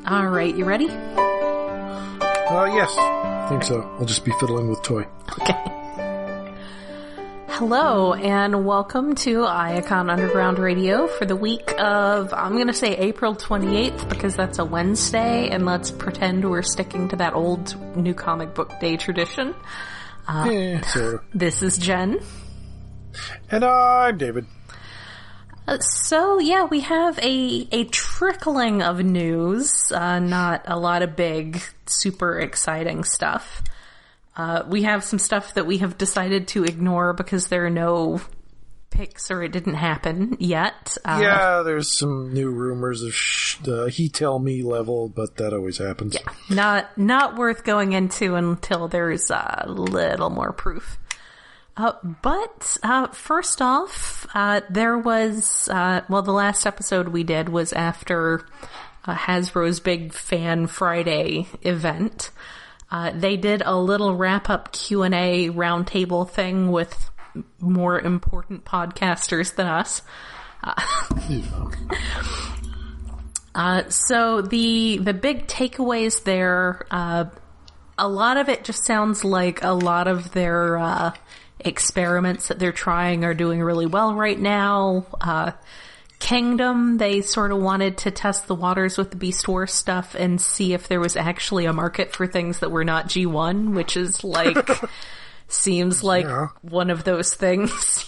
All right, you ready? Yes. I think so. I'll just be fiddling with toy. Okay. Hello, and welcome to Iacon Underground Radio for the week of, I'm going to say April 28th, because that's a Wednesday, and let's pretend we're sticking to that old New Comic Book Day tradition. Sort of. This is Jen. And I'm David. So, yeah, we have a trickling of news, not a lot of big, super exciting stuff. We have some stuff that we have decided to ignore because there are no picks or it didn't happen yet. There's some new rumors of he tell me level, but that always happens. Yeah, not worth going into until there's a little more proof. But first off, there was, the last episode we did was after Hasbro's big Fan Friday event. They did a little wrap-up Q&A roundtable thing with more important podcasters than us. So the big takeaways there, a lot of it just sounds like a lot of their experiments that they're trying are doing really well right now. Kingdom, they sort of wanted to test the waters with the Beast Wars stuff and see if there was actually a market for things that were not G1, which is like, seems like one of those things.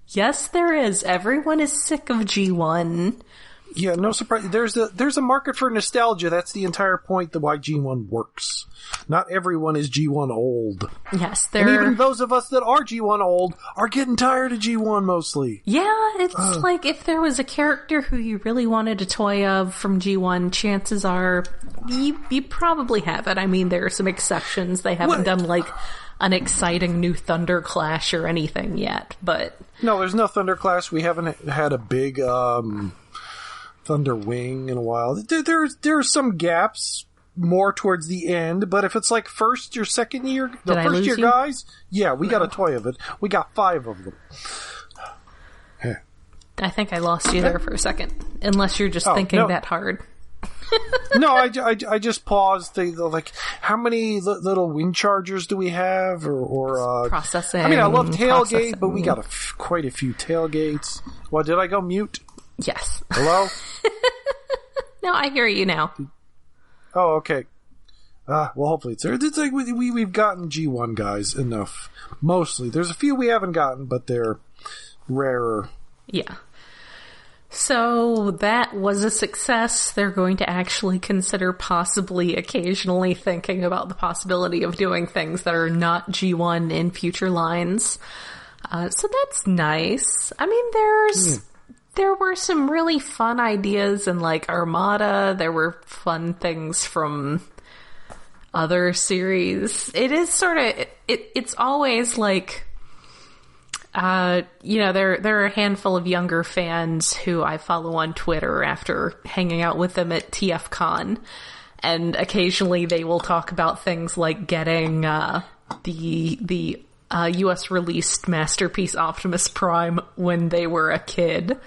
Yes, there is. Everyone is sick of G1. Yeah, no surprise. There's a market for nostalgia. That's the entire point of why G1 works. Not everyone is G1 old. Yes, and even those of us that are G1 old are getting tired of G1 mostly. Yeah, it's like if there was a character who you really wanted a toy of from G1, chances are you probably have it. I mean, there are some exceptions. They haven't done like an exciting new Thunder Clash or anything yet, but... No, there's no Thunder Clash. We haven't had a big Thunder Wing in a while. There are some gaps more towards the end, but if it's like first or second year, the first year guys, we got a toy of it. We got 5 of them. I think I lost you there for a second, unless you're just thinking that hard. No, I just paused. Like, how many little wind chargers do we have? Or processing. I mean, I love tailgate, but we got quite a few tailgates. What, did I go mute? Yes. Hello? No, I hear you now. Oh, okay. Well, hopefully it's there. It's like we've gotten G1 guys enough. Mostly. There's a few we haven't gotten, but they're rarer. Yeah. So that was a success. They're going to actually consider possibly occasionally thinking about the possibility of doing things that are not G1 in future lines. So that's nice. I mean, there were some really fun ideas in like Armada. There were fun things from other series. It is sort of, it's always like, there are a handful of younger fans who I follow on Twitter after hanging out with them at TFCon. And occasionally they will talk about things like getting, the US released Masterpiece Optimus Prime when they were a kid.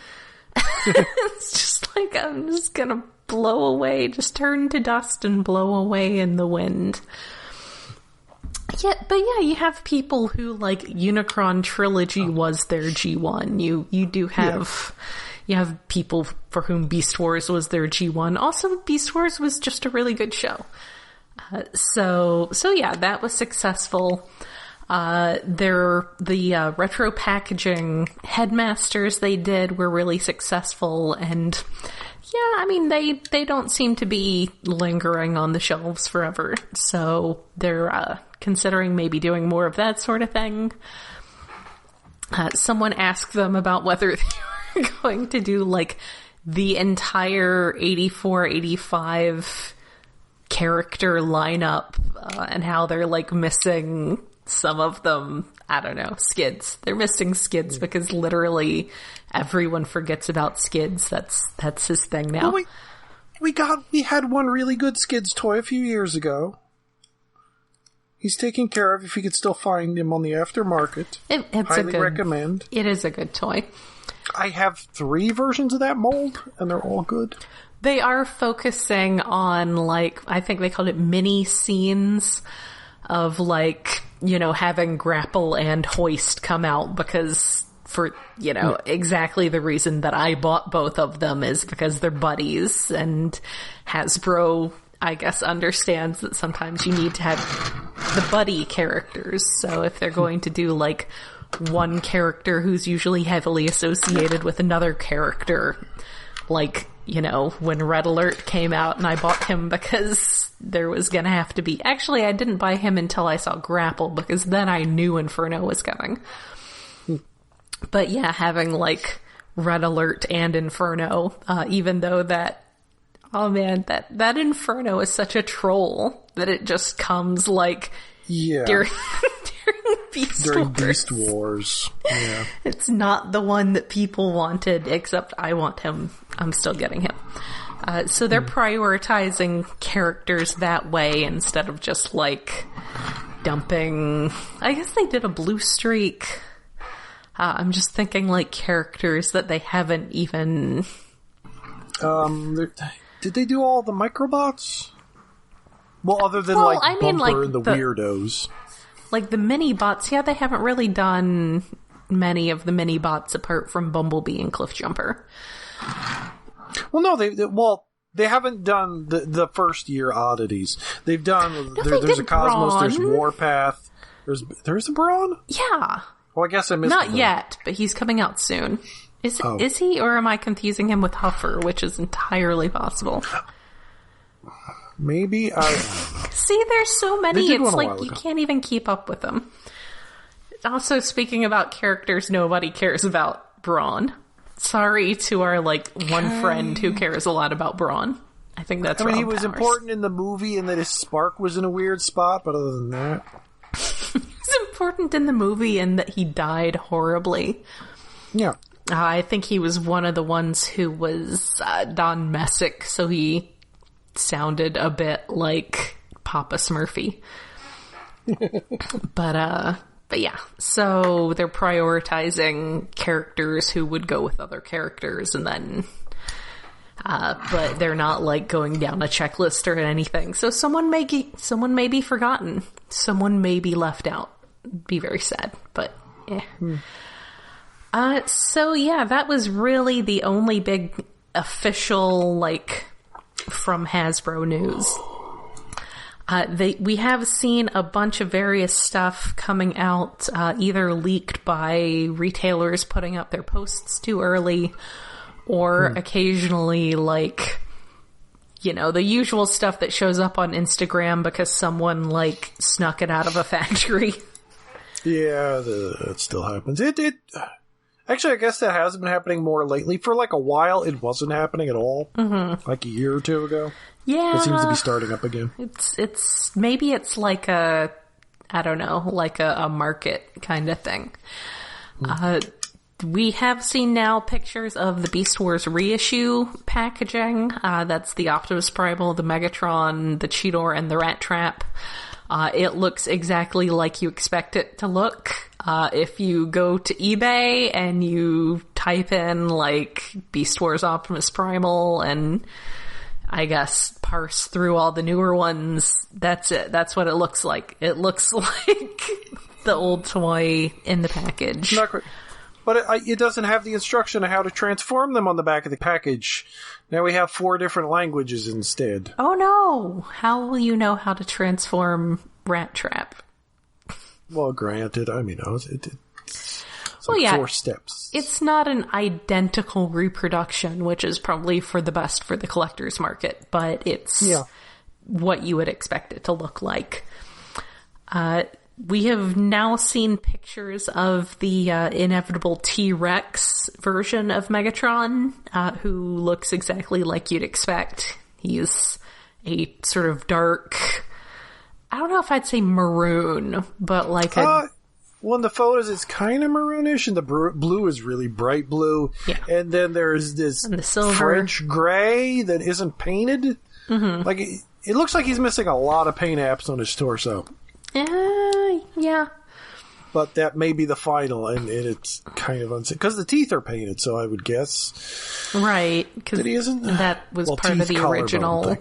It's just like, I'm just gonna blow away, just turn to dust and blow away in the wind. Yeah, but you have people who, like, Unicron Trilogy was their G1. You do have, you have people for whom Beast Wars was their G1. Also, Beast Wars was just a really good show. So yeah, that was successful. The retro packaging headmasters they did were really successful, and yeah, I mean, they don't seem to be lingering on the shelves forever, so they're considering maybe doing more of that sort of thing. Someone asked them about whether they were going to do like the entire 84, 85 character lineup, and how they're like missing some of them. I don't know, Skids. They're missing Skids because literally everyone forgets about Skids. That's his thing now. Well, we had one really good Skids toy a few years ago. He's taken care of if you could still find him on the aftermarket. It's Highly recommend. It is a good toy. I have 3 versions of that mold, and they're all good. They are focusing on, like, I think they called it mini scenes of, like, you know, having Grapple and Hoist come out because for, you know, exactly the reason that I bought both of them is because they're buddies, and Hasbro, I guess, understands that sometimes you need to have the buddy characters. So if they're going to do, like, one character who's usually heavily associated with another character, like, you know, when Red Alert came out and I bought him because there was gonna have to be... Actually, I didn't buy him until I saw Grapple, because then I knew Inferno was coming. But yeah, having, like, Red Alert and Inferno, even though that... Oh man, that Inferno is such a troll that it just comes, like... Yeah. During During Beast Wars. Yeah. It's not the one that people wanted, except I want him. I'm still getting him. So they're prioritizing characters that way instead of just, like, dumping... I guess they did a Blue Streak. I'm just thinking, like, characters that they haven't even... Did they do all the microbots? Well, other than, like, I mean, Bumper like, and the weirdos. Like the mini-bots, yeah, they haven't really done many of the mini-bots apart from Bumblebee and Cliffjumper. Well, no, they haven't done the first year oddities. They've done... No, there's a Cosmos, Brawn. there's Warpath, there's a Brawn? Yeah. Well, I guess I missed Not yet, but he's coming out soon. Is he, or am I confusing him with Huffer, which is entirely possible? Maybe See, there's so many, it's like you ago. can't even keep up with them. Also, speaking about characters nobody cares about, Brawn. Sorry to our, like, one friend who cares a lot about Brawn. I think that's he Rob was Powers. important in the movie and that his spark was in a weird spot, but other than that... He's important in the movie in that he died horribly. Yeah. I think he was one of the ones who was Don Messick, so he sounded a bit like Papa Smurfy. But yeah, so they're prioritizing characters who would go with other characters, and then but they're not, like, going down a checklist or anything. So someone may be forgotten, someone may be left out. Be very sad, but yeah. So yeah, that was really the only big official, like, from Hasbro news. We have seen a bunch of various stuff coming out, either leaked by retailers putting up their posts too early, or occasionally, like, you know, the usual stuff that shows up on Instagram because someone, like, snuck it out of a factory. Yeah, that still happens. Actually, I guess that has been happening more lately. For, like, a while, it wasn't happening at all. Mm-hmm. Like a year or two ago. Yeah. It seems to be starting up again. Maybe it's like a, I don't know, like a market kind of thing. We have seen now pictures of the Beast Wars reissue packaging. That's the Optimus Primal, the Megatron, the Cheetor, and the Rat Trap. It looks exactly like you expect it to look. If you go to eBay and you type in, like, Beast Wars Optimus Primal and, I guess, parse through all the newer ones, that's it. That's what it looks like. It looks like the old toy in the package. Not quite. But it doesn't have the instruction on how to transform them on the back of the package. Now we have 4 different languages instead. Oh no! How will you know how to transform Rat Trap? Well, granted, I mean, it's well, like yeah, 4 steps. It's not an identical reproduction, which is probably for the best for the collector's market, but it's what you would expect it to look like. We have now seen pictures of the inevitable T-Rex version of Megatron, who looks exactly like you'd expect. He's a sort of dark, I don't know if I'd say maroon, but like a... Well, in the photos, it's kind of maroonish, and the blue is really bright blue. Yeah. And then there's this French gray that isn't painted. Mm-hmm. Like, it looks like he's missing a lot of paint apps on his torso. Yeah. but that may be the final, and it's kind of unsafe. Because the teeth are painted, so I would guess. Right. That he isn't? That was part of the original.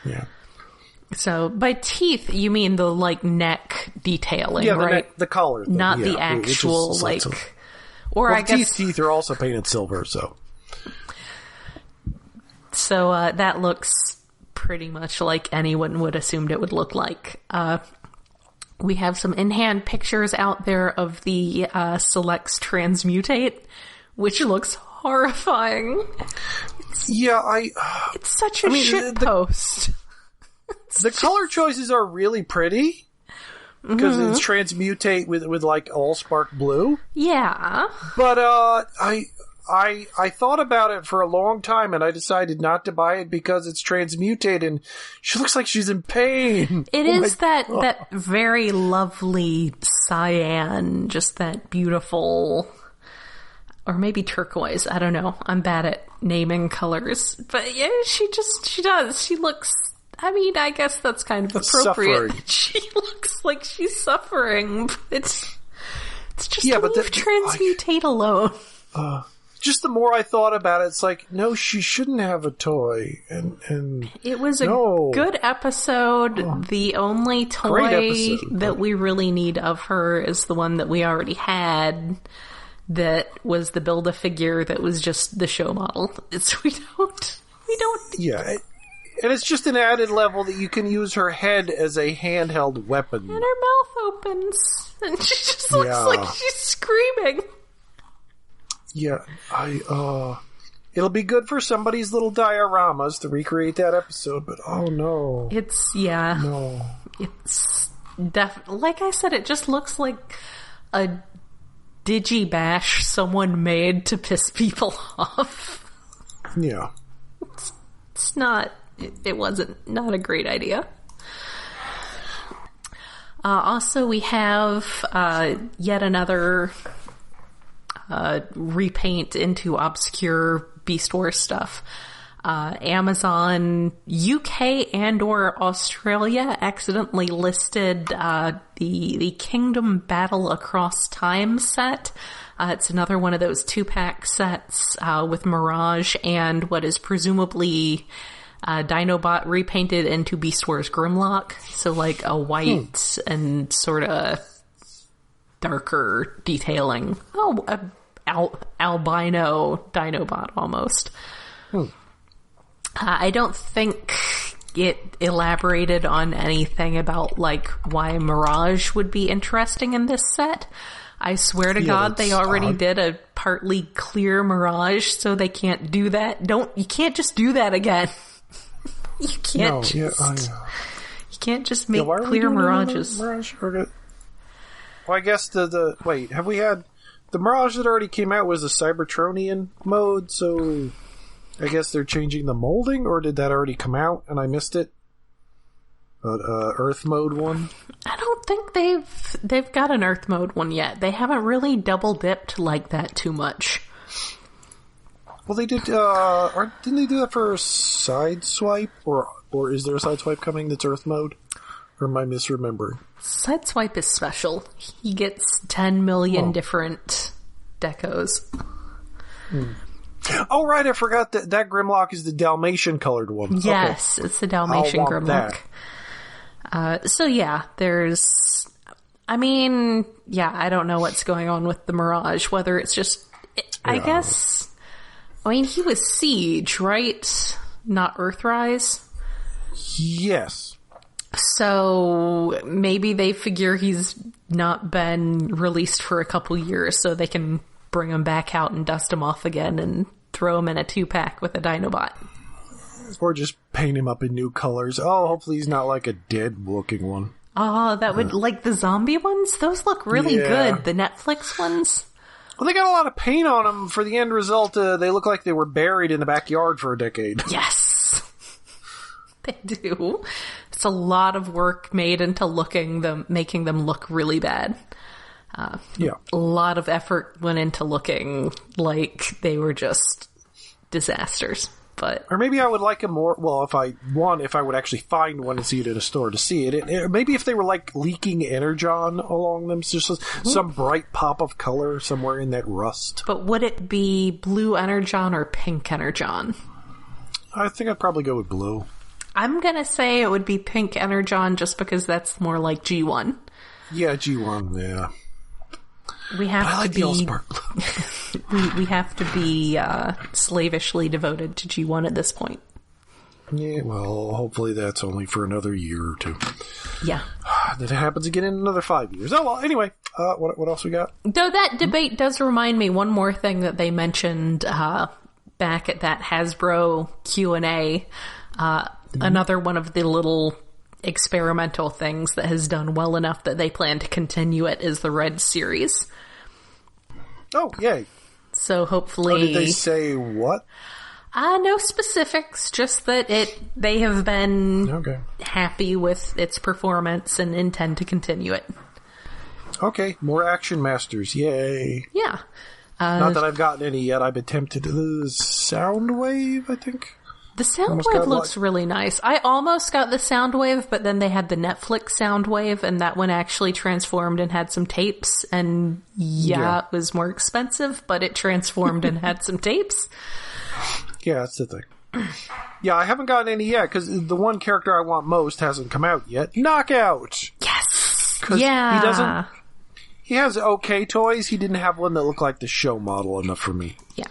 Yeah. So, by teeth, you mean the, like, neck detailing, right? The collar thing. Not the actual, like... Or I guess... teeth are also painted silver, so... So, that looks pretty much like anyone would assumed it would look like. We have some in-hand pictures out there of the Select's Transmutate, which looks horrifying. It's such a shitpost. The color choices are really pretty, because it's Transmutate with like Allspark blue. Yeah. But I thought about it for a long time, and I decided not to buy it because it's Transmutate, and she looks like she's in pain. It is that very lovely cyan, just that beautiful, or maybe turquoise. I don't know. I'm bad at naming colors, but yeah, she does. She looks. I mean, I guess that's kind of appropriate. Suffering. She looks like she's suffering. It's just leave Transmutate alone. Just the more I thought about it, it's like, no, she shouldn't have a toy. And it was a good episode. The only toy that we really need of her is the one that we already had. That was the Build-A-Figure that was just the show model. We don't. Yeah. And it's just an added level that you can use her head as a handheld weapon. And her mouth opens. And she just looks like she's screaming. Yeah, it'll be good for somebody's little dioramas to recreate that episode, but oh no. No. It's definitely, like I said, it just looks like a digibash someone made to piss people off. Yeah. It's not... It wasn't not a great idea. Also, we have yet another repaint into obscure Beast Wars stuff. Amazon UK and or Australia accidentally listed the Kingdom Battle Across Time set. It's another one of those 2-pack sets with Mirage and what is presumably Dinobot repainted into Beast Wars Grimlock. So like a white and sort of darker detailing. Albino Dinobot almost. I don't think it elaborated on anything about like why Mirage would be interesting in this set. I swear to God, they already did a partly clear Mirage, so they can't do that. You can't just do that again. You can't you can't just make clear Mirages. Mirage? Well, I guess wait, have we had the Mirage that already came out was a Cybertronian mode, so I guess they're changing the molding, or did that already come out and I missed it? Earth mode one? I don't think they've got an Earth mode one yet. They haven't really double dipped like that too much. Well, they did. Didn't they do that for Sideswipe, or is there a Sideswipe coming that's Earth mode? Or am I misremembering? Sideswipe is special. He gets 10 million different decos. Oh, right, I forgot that Grimlock is the Dalmatian colored one. Yes, okay. It's the Dalmatian Grimlock. So yeah, there's... I mean, yeah, I don't know what's going on with the Mirage, whether it's just... I guess... I mean, he was Siege, right? Not Earthrise? Yes. So maybe they figure he's not been released for a couple years, so they can bring him back out and dust him off again and throw him in a 2-pack with a Dinobot. Or just paint him up in new colors. Oh, hopefully he's not like a dead-looking one. Oh, that would... Like the zombie ones? Those look really good. The Netflix ones? Well, they got a lot of paint on them. For the end result, they look like they were buried in the backyard for a decade. Yes! They do. It's a lot of work made into making them look really bad. A lot of effort went into looking like they were just disasters. But or maybe I would like them more. Well, if I would actually find one and see it in a store to see it. Maybe if they were like leaking energon along them, just some bright pop of color somewhere in that rust. But would it be blue energon or pink energon? I think I'd probably go with blue. I'm gonna say it would be pink energon just because that's more like G1. Yeah, G1. Yeah. We have I like to the be. Allspark blue. we have to be slavishly devoted to G1 at this point. Yeah, well, hopefully that's only for another year or two. Yeah. Then it happens again in another 5 years. Oh, well, anyway, what else we got? Though that debate does remind me one more thing that they mentioned back at that Hasbro Q&A. Another one of the little experimental things that has done well enough that they plan to continue it is the Red series. Oh, yay. So hopefully... Oh, did they say what? No specifics, just that they have been happy with its performance and intend to continue it. Okay, more Action Masters, yay. Yeah. Not that I've gotten any yet. I've been tempted to the Soundwave, I think. The Soundwave looks really nice. I almost got the Soundwave, but then they had the Netflix Soundwave, and that one actually transformed and had some tapes, and it was more expensive, but it transformed and had some tapes. Yeah, that's the thing. Yeah, I haven't gotten any yet, because the one character I want most hasn't come out yet. Knockout! Yes! 'Cause he has okay toys, he didn't have one that looked like the show model enough for me. Yeah.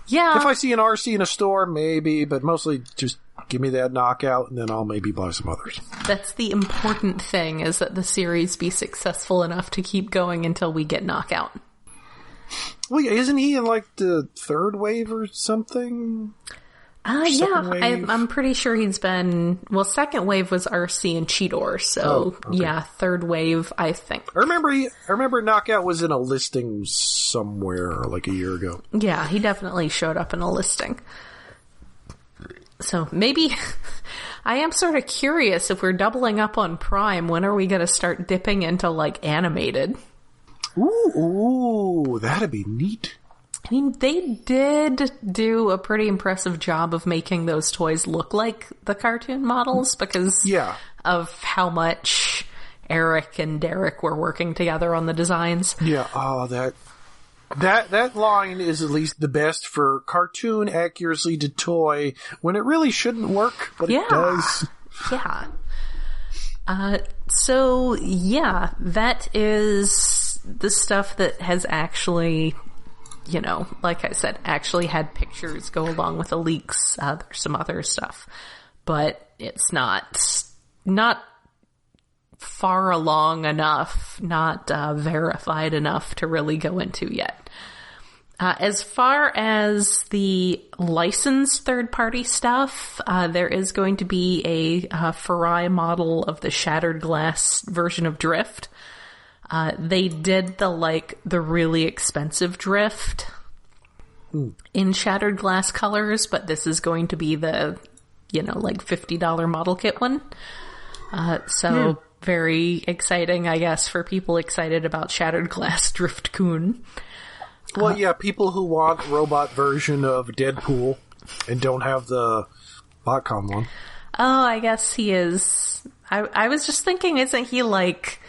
Yeah. If I see an RC in a store, maybe, but mostly just give me that Knockout, and then I'll maybe buy some others. That's the important thing, is that the series be successful enough to keep going until we get Knockout. Well, isn't he in, like, the third wave or something? Yeah, I'm pretty sure he's been... Well, second wave was RC and Cheetor, so yeah, third wave, I think. I remember Knockout was in a listing somewhere, like a year ago. Yeah, he definitely showed up in a listing. So maybe... I am sort of curious, if we're doubling up on Prime, when are we going to start dipping into, like, animated? Ooh, that'd be neat. I mean, they did do a pretty impressive job of making those toys look like the cartoon models because of how much Eric and Derek were working together on the designs. Yeah, that line is at least the best for cartoon accuracy to toy when it really shouldn't work, but it does. Yeah. So, yeah, that is the stuff that has actually... You know, like I said, actually had pictures go along with the leaks. There's some other stuff, but it's not far along enough, not verified enough to really go into yet. As far as the licensed third-party stuff, there is going to be a Farai model of the Shattered Glass version of Drift. They did the really expensive Drift in Shattered Glass colors, but this is going to be the, $50 model kit one. Very exciting, I guess, for people excited about Shattered Glass Drift-kun. Well, yeah, people who want robot version of Deadpool and don't have the BotCon one. Oh, I guess he is. I was just thinking, isn't he like...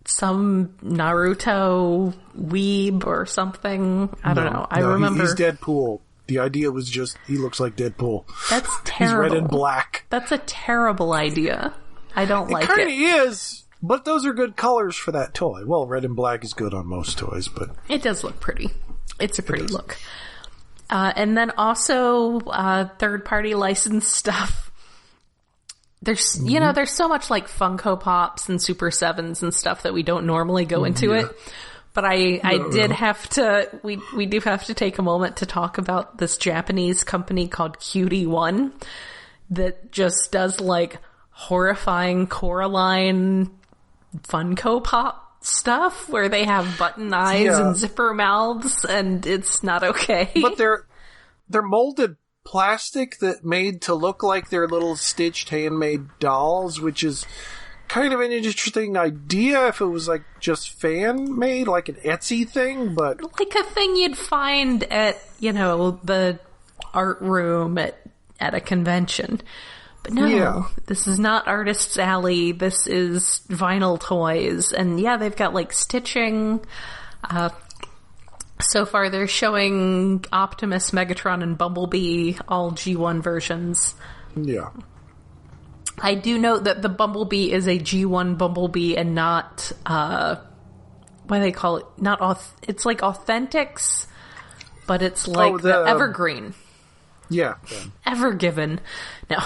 some Naruto weeb or something. I don't know. I remember he's Deadpool. The idea was just he looks like Deadpool. That's terrible. He's red and black. That's a terrible idea. I don't like it. It kind of is, but those are good colors for that toy. Well, red and black is good on most toys, but it does look pretty. It's a pretty look. And then also third-party licensed stuff. There's, there's so much like Funko Pops and Super 7s and stuff that we don't normally go into it. But we do have to take a moment to talk about this Japanese company called Cutie One that just does like horrifying Coraline Funko Pop stuff where they have button eyes and zipper mouths and it's not okay. But they're molded plastic that made to look like they're little stitched handmade dolls, which is kind of an interesting idea if it was like just fan made, like an Etsy thing, but like a thing you'd find at the art room at a convention. But no, this is not Artist's Alley. This is Vinyl Toys. And yeah, they've got like stitching. So far they're showing Optimus, Megatron, and Bumblebee, all G1 versions. Yeah. I do note that the Bumblebee is a G1 Bumblebee and not, what do they call it? It's like Authentics, but it's like the Evergreen. Yeah. Evergiven. No.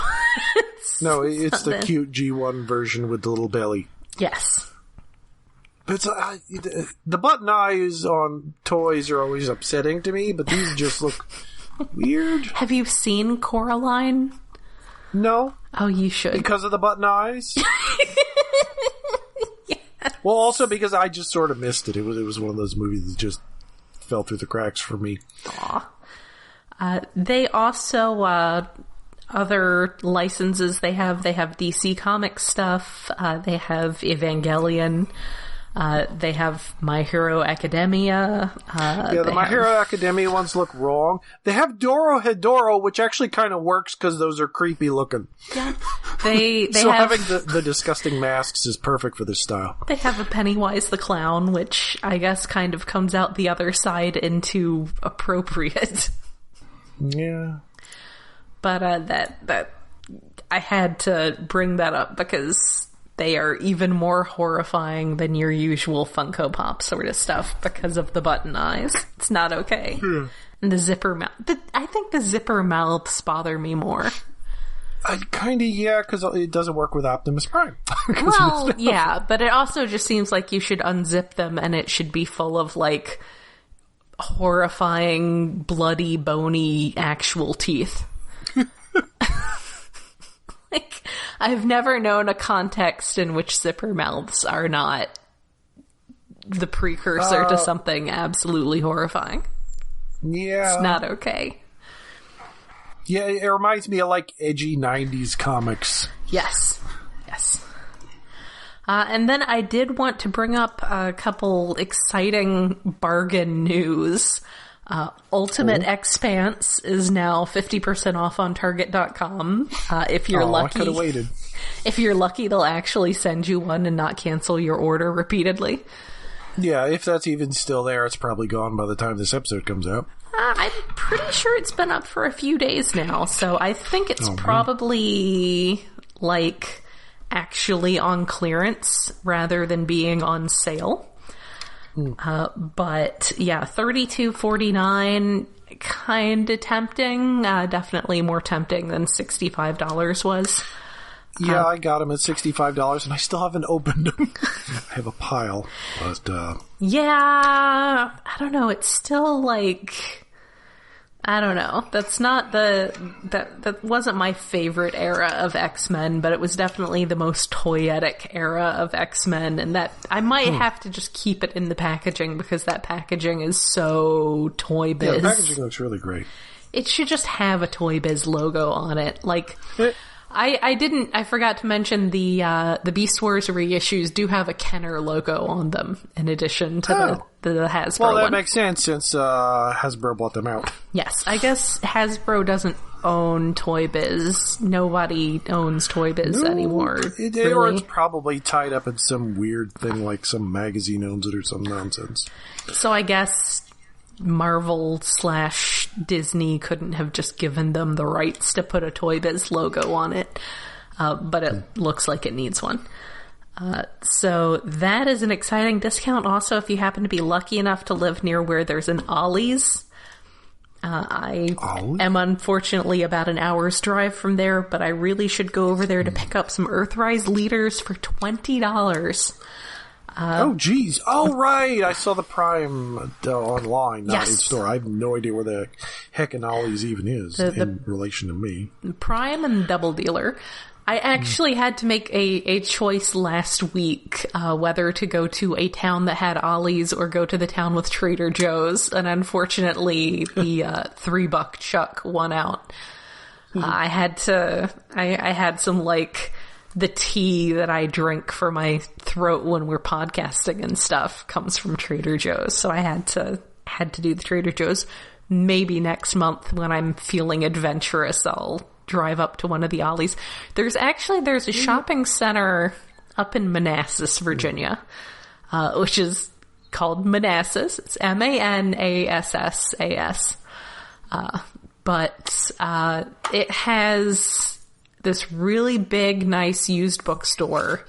it's the cute G1 version with the little belly. Yes. But the button eyes on toys are always upsetting to me, but these just look weird. Have you seen Coraline? No. Oh, you should. Because of the button eyes? Yes. Well, also because I just sort of missed it. It was one of those movies that just fell through the cracks for me. Aw. They also, other licenses they have DC Comics stuff, they have Evangelion, they have My Hero Academia. The My Hero Academia ones look wrong. They have Dorohedoro, which actually kind of works because those are creepy looking. Yeah. They so have, having the disgusting masks is perfect for this style. They have a Pennywise the Clown, which I guess kind of comes out the other side into appropriate. Yeah. But that I had to bring that up because they are even more horrifying than your usual Funko Pop sort of stuff because of the button eyes. It's not okay. And the zipper mouth. I think the zipper mouths bother me more. Because it doesn't work with Optimus Prime. Well, yeah, but it also just seems like you should unzip them and it should be full of, like, horrifying, bloody, bony, actual teeth. Like, I've never known a context in which zipper mouths are not the precursor to something absolutely horrifying. Yeah. It's not okay. Yeah, it reminds me of, like, edgy 90s comics. Yes. And then I did want to bring up a couple exciting bargain news. Ultimate Expanse is now 50% off on Target.com. If you're lucky, I could have waited. If you're lucky, they'll actually send you one and not cancel your order repeatedly. Yeah, if that's even still there, it's probably gone by the time this episode comes out. I'm pretty sure it's been up for a few days now, so I think it's probably, like, actually on clearance rather than being on sale. But yeah, $32.49, kinda tempting. Definitely more tempting than $65 was. Yeah, I got them at $65 and I still haven't opened them. I have a pile, but yeah, I don't know, it's still like, I don't know. That's not that wasn't my favorite era of X-Men, but it was definitely the most toyetic era of X-Men, and that I might have to just keep it in the packaging because that packaging is so Toy Biz. Yeah, the packaging looks really great. It should just have a Toy Biz logo on it. Like, I forgot to mention the Beast Wars reissues do have a Kenner logo on them in addition to the Hasbro Well, that one. makes sense since Hasbro bought them out. Yes, I guess Hasbro doesn't own Toy Biz. Nobody owns Toy Biz anymore. Really. Or it's probably tied up in some weird thing like some magazine owns it or some nonsense. So I guess Marvel/Disney couldn't have just given them the rights to put a Toy Biz logo on it, but it looks like it needs one. So that is an exciting discount. Also, if you happen to be lucky enough to live near where there's an Ollie's, I am unfortunately about an hour's drive from there, but I really should go over there to pick up some Earthrise leaders for $20. Oh, geez. Oh, right. I saw the Prime online, not in store. I have no idea where the heck an Ollie's even is in relation to me. Prime and Double Dealer. I actually had to make a choice last week whether to go to a town that had Ollie's or go to the town with Trader Joe's, and unfortunately the $3 Chuck won out. I had some, like, the tea that I drink for my throat when we're podcasting and stuff comes from Trader Joe's, so I had to do the Trader Joe's. maybe next month when I'm feeling adventurous, I'll drive up to one of the Ollies. There's a shopping center up in Manassas, Virginia, which is called Manassas. It's Manassas. But it has this really big, nice used bookstore,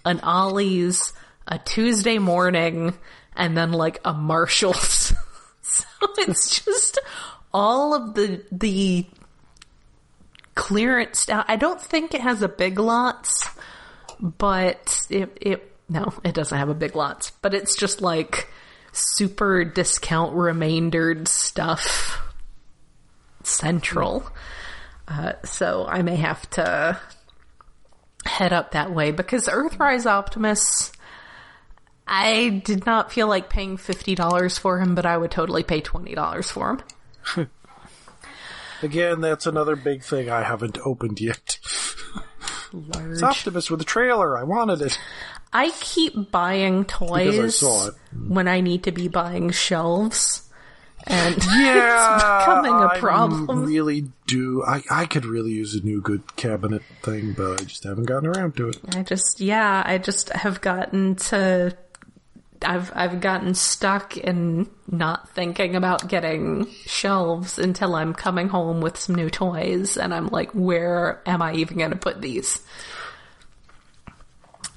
an Ollie's, a Tuesday morning, and then like a Marshall's. So it's just all of the clearance stuff. I don't think it has a Big Lots, but no, it doesn't have a Big Lots, but it's just like super discount remaindered stuff central. So I may have to head up that way because Earthrise Optimus, I did not feel like paying $50 for him, but I would totally pay $20 for him. Again, that's another big thing I haven't opened yet. Large. It's Optimus with a trailer. I wanted it. I keep buying toys because I saw it. when I need to be buying shelves. And yeah, it's becoming a problem. I really do. I could really use a new good cabinet thing, but I just haven't gotten around to it. I just have gotten to... I've gotten stuck in not thinking about getting shelves until I'm coming home with some new toys, and I'm like, where am I even going to put these?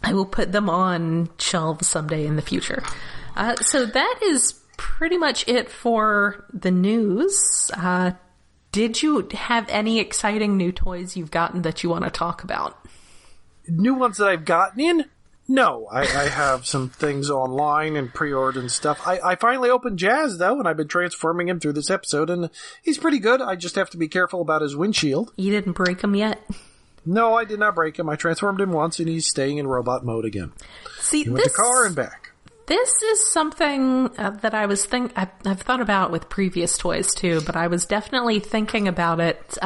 I will put them on shelves someday in the future. So that is pretty much it for the news. Did you have any exciting new toys you've gotten that you want to talk about? New ones that I've gotten in? No, I have some things online and pre-ordered and stuff. I finally opened Jazz, though, and I've been transforming him through this episode, and he's pretty good. I just have to be careful about his windshield. You didn't break him yet? No, I did not break him. I transformed him once, and he's staying in robot mode again. See, he went to car and back. This is something that I was I've thought about with previous toys, too, but I was definitely thinking about it.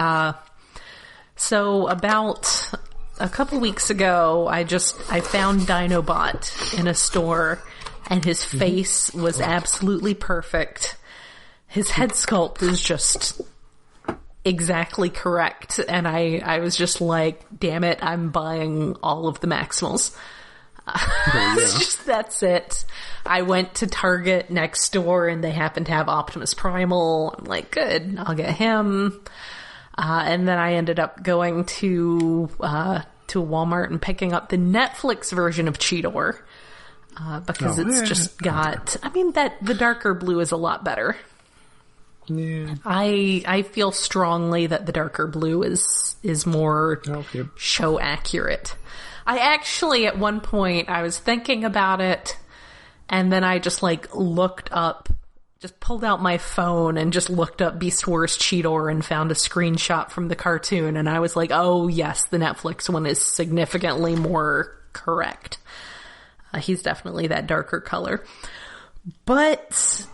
So about a couple weeks ago, I found Dinobot in a store, and his face was absolutely perfect. His head sculpt is just exactly correct, and I was just like, damn it, I'm buying all of the Maximals. That's it. I went to Target next door, and they happened to have Optimus Primal. I'm like, good, I'll get him. And then I ended up going to Walmart and picking up the Netflix version of Cheetor. Because it's just got, the darker blue is a lot better. Yeah. I feel strongly that the darker blue is more show accurate. I actually, at one point, I was thinking about it, and then I just looked up, just pulled out my phone and just looked up Beast Wars Cheetor and found a screenshot from the cartoon, and I was like, oh yes, the Netflix one is significantly more correct. He's definitely that darker color. But,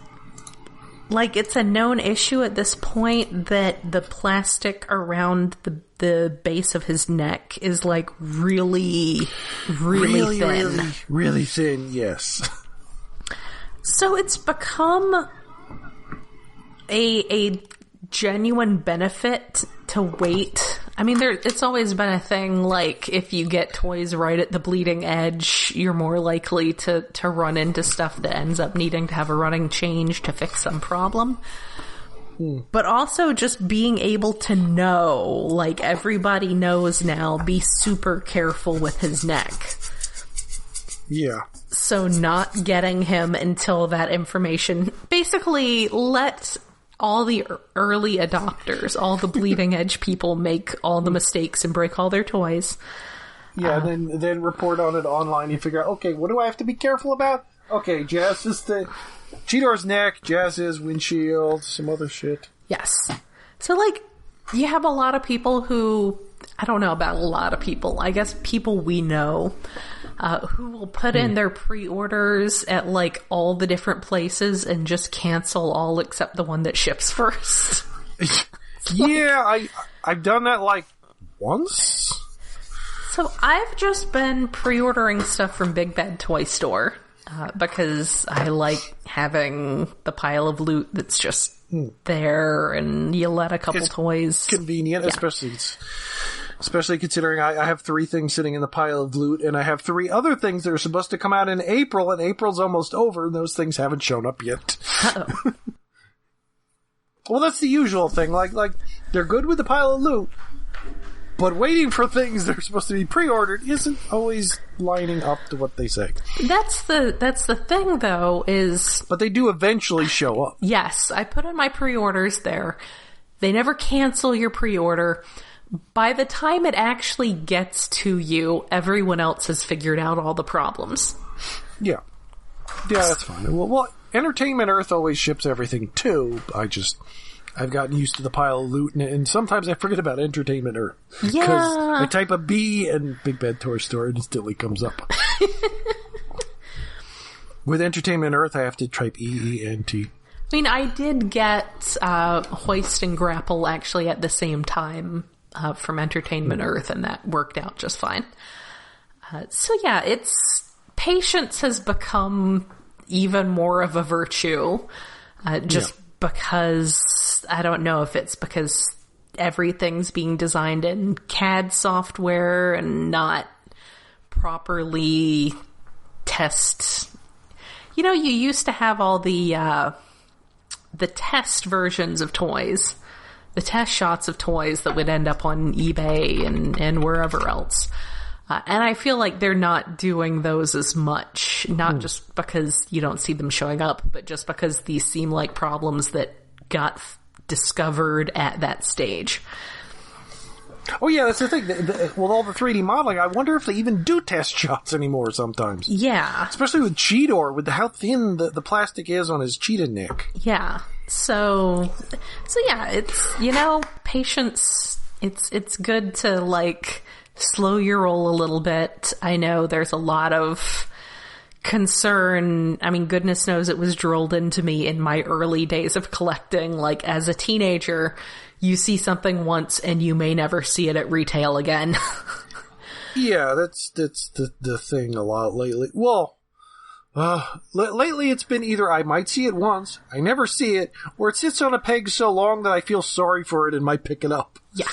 it's a known issue at this point that the plastic around the base of his neck is, really thin. Really thin, yes. So it's become a genuine benefit to wait. It's always been a thing, if you get toys right at the bleeding edge, you're more likely to run into stuff that ends up needing to have a running change to fix some problem. But also just being able to know, everybody knows now, be super careful with his neck. Yeah. So not getting him until that information, basically let all the early adopters, all the bleeding edge people make all the mistakes and break all their toys. Yeah, then report on it online and figure out, okay, what do I have to be careful about? Okay, Jazz is Cheetor's neck, Jazz's windshield, some other shit. Yes. So, you have a lot of people who, I don't know about a lot of people, I guess people we know, who will put in their pre-orders at, all the different places and just cancel all except the one that ships first. Yeah, I've done that, once. So I've just been pre-ordering stuff from Big Bad Toy Store. because I like having the pile of loot that's just there, and you let a couple toys. Convenient, especially considering I have 3 things sitting in the pile of loot, and I have 3 other things that are supposed to come out in April, and April's almost over, and those things haven't shown up yet. Uh-oh. Well, that's the usual thing. Like they're good with the pile of loot, but waiting for things that are supposed to be pre-ordered isn't always lining up to what they say. That's the thing, though, is... But they do eventually show up. Yes, I put in my pre-orders there. They never cancel your pre-order. By the time it actually gets to you, everyone else has figured out all the problems. Yeah. Yeah, that's fine. Well, Entertainment Earth always ships everything, too. I've gotten used to the pile of loot, and sometimes I forget about Entertainment Earth. Yeah. Because I type a B and Big Bad Toy Store, and it instantly comes up. With Entertainment Earth, I have to type EENT. I mean, I did get Hoist and Grapple actually at the same time from Entertainment Earth, and that worked out just fine. So yeah, patience has become even more of a virtue, because I don't know if it's because everything's being designed in CAD software and not properly test. You know, you used to have all the test versions of toys, the test shots of toys that would end up on eBay and wherever else. And I feel like they're not doing those as much, not just because you don't see them showing up, but just because these seem like problems that got discovered at that stage. Oh yeah, that's the thing. With all the 3D modeling, I wonder if they even do test shots anymore sometimes. Yeah. Especially with Cheetor, with how thin the plastic is on his cheetah neck. Yeah. So yeah, it's, patience, it's good to, like, slow your roll a little bit. I know there's a lot of concern. I mean, goodness knows it was drilled into me in my early days of collecting. Like, as a teenager, you see something once and you may never see it at retail again. Yeah, that's the thing a lot lately. Well, lately it's been either I might see it once, I never see it, or it sits on a peg so long that I feel sorry for it and might pick it up. Yeah.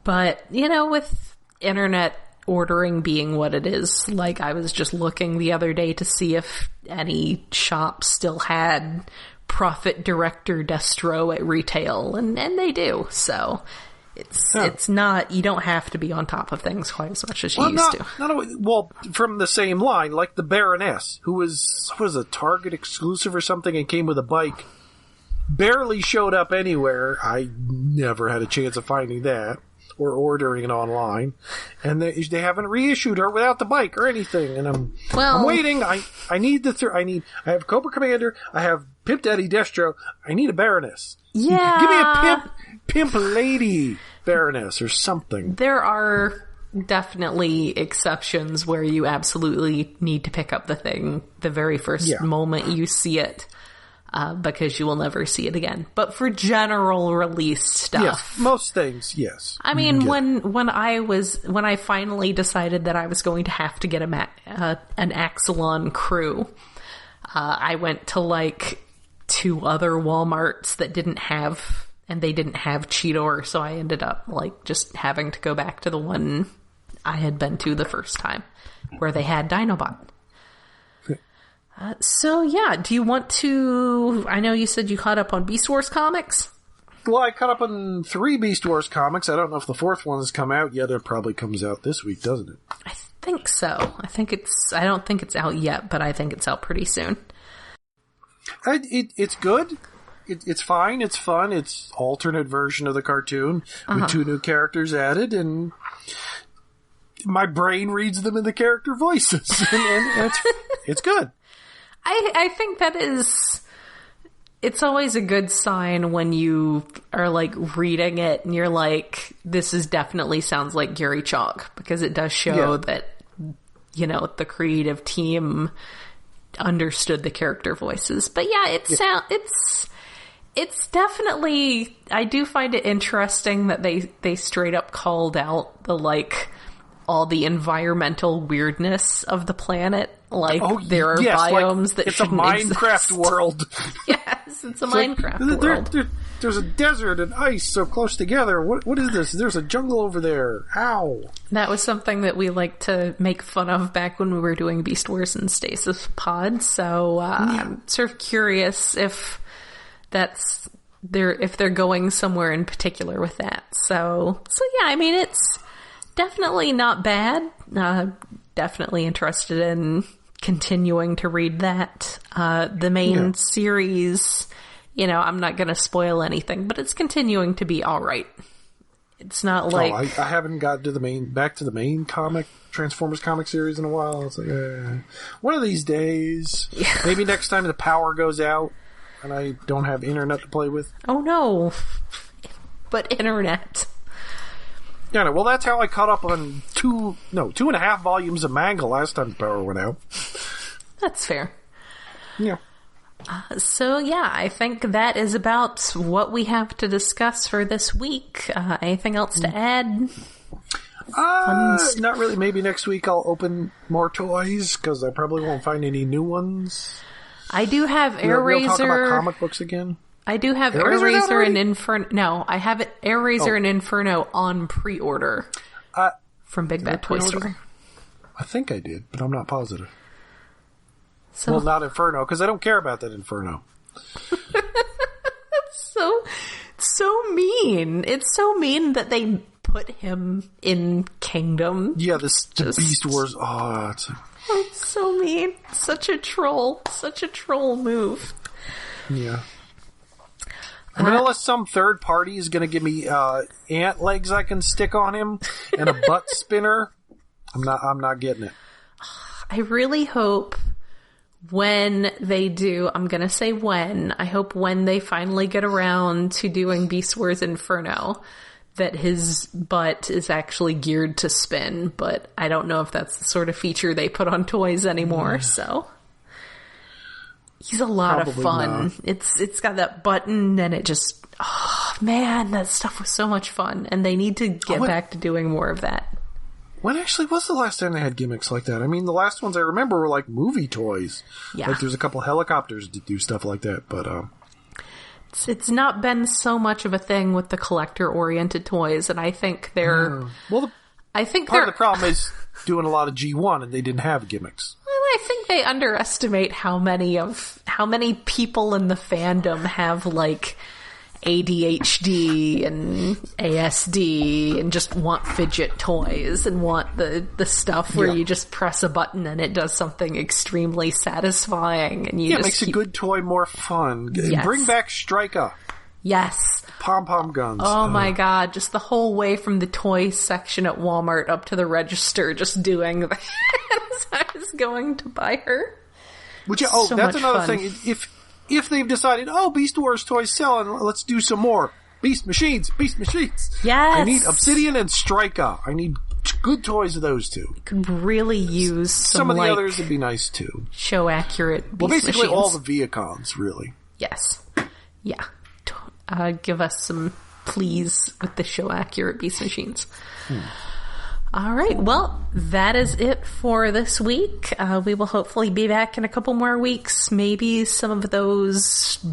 But, with internet ordering being what it is, like, I was just looking the other day to see if any shop still had Profit Director Destro at retail, and they do. So it's not, you don't have to be on top of things quite as much as you used to. From the same line, like the Baroness, who was a Target exclusive or something and came with a bike, barely showed up anywhere. I never had a chance of finding that or ordering it online, and they haven't reissued her without the bike or anything. And I'm waiting. I have Cobra Commander. I have Pimp Daddy Destro. I need a Baroness. Yeah, give me a pimp lady Baroness or something. There are definitely exceptions where you absolutely need to pick up the thing the very first moment you see it. Because you will never see it again. But for general release stuff, yes, most things, yes. I mean, when I finally decided that I was going to have to get an Axelon crew, I went to like 2 other Walmarts that didn't have Cheetor, so I ended up like just having to go back to the one I had been to the first time, where they had Dinobot. So yeah, do you want to... I know you said you caught up on Beast Wars comics? Well, I caught up on 3 Beast Wars comics. I don't know if the 4th one has come out yet. It probably comes out this week, doesn't it? I think so. I don't think it's out yet, but I think it's out pretty soon. It's good. It's fine. It's fun. It's alternate version of the cartoon with 2 new characters added, and my brain reads them in the character voices. and it's good. I think that it's always a good sign when you are like reading it and you're like, this is definitely sounds like Gary Chalk, because it does show that, the creative team understood the character voices. But yeah, it's definitely, I do find it interesting that they straight up called out the, like, all the environmental weirdness of the planet. Like, there are biomes that it's a Minecraft exist. World. Yes, it's a Minecraft world. There's a desert and ice so close together. What is this? There's a jungle over there. Ow. That was something that we liked to make fun of back when we were doing Beast Wars and Stasis Pod. So I'm sort of curious if they're going somewhere in particular with that. So yeah, I mean, it's definitely not bad. Definitely interested in continuing to read that. The main series, I'm not going to spoil anything, but it's continuing to be all right. It's not like... I haven't got to back to the main Transformers comic series in a while. It's like, one of these days, maybe next time the power goes out and I don't have internet to play with. Oh no. But internet. Yeah, well, that's how I caught up on 2.5 volumes of manga last time the power went out. That's fair. Yeah. So yeah, I think that is about what we have to discuss for this week. Anything else to add? Not really. Maybe next week I'll open more toys, because I probably won't find any new ones. I do have AirRaiser. We'll talk about comic books again. I do have AirRaiser and Inferno. No, I have AirRaiser and Inferno on pre-order from Big Bad Toy Store. I think I did, but I'm not positive. So, well, not Inferno, because I don't care about that Inferno. That's so mean. It's so mean that they put him in Kingdom. Yeah, the Beast Wars. Oh, it's so mean. Such a troll. Such a troll move. Yeah. I mean, unless some third party is going to give me ant legs I can stick on him and a butt spinner, I'm not getting it. I really hope when they do, I'm going to say when, I hope when they finally get around to doing Beast Wars Inferno, that his butt is actually geared to spin, but I don't know if that's the sort of feature they put on toys anymore, so... He's a lot of fun. Not. It's got that button and it just, oh man, that stuff was so much fun. And they need to get back to doing more of that. When actually was the last time they had gimmicks like that? I mean, the last ones I remember were like movie toys. Yeah. Like there's a couple helicopters that do stuff like that, but it's not been so much of a thing with the collector-oriented toys, and I think they're... I think part of the problem is doing a lot of G1 and they didn't have gimmicks. I think they underestimate how many people in the fandom have like ADHD and ASD and just want fidget toys and want the stuff where you just press a button and it does something extremely satisfying and you it makes a good toy more fun. Yes. Bring back Striker. Yes. Pom-pom guns. Oh my god, just the whole way from the toy section at Walmart up to the register, just doing that as I was going to buy her. That's another thing. If they've decided, Beast Wars toys sell, and let's do some more. Beast machines. Yes. I need Obsidian and Striker. I need good toys of those two. Could really use some of the others would be nice too. Show accurate Beast basically machines. All the Iacons, really. Yes. Yeah. Give us some please with the show accurate Beast machines. All right. Well, that is it for this week. We will hopefully be back in a couple more weeks. Maybe some of those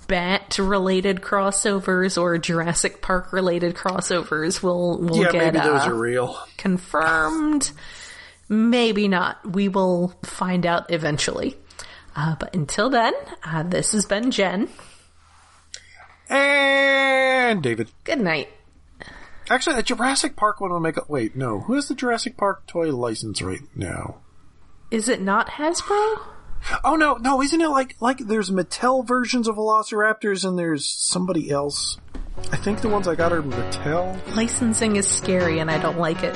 Bat-related crossovers or Jurassic Park-related crossovers will get maybe those are real. Confirmed. Maybe not. We will find out eventually. But until then, this has been Jen. And David. Good night. Actually, the Jurassic Park one will make wait, no. Who has the Jurassic Park toy license right now? Is it not Hasbro? Oh, no, isn't it like there's Mattel versions of Velociraptors and there's somebody else? I think the ones I got are Mattel. Licensing is scary and I don't like it.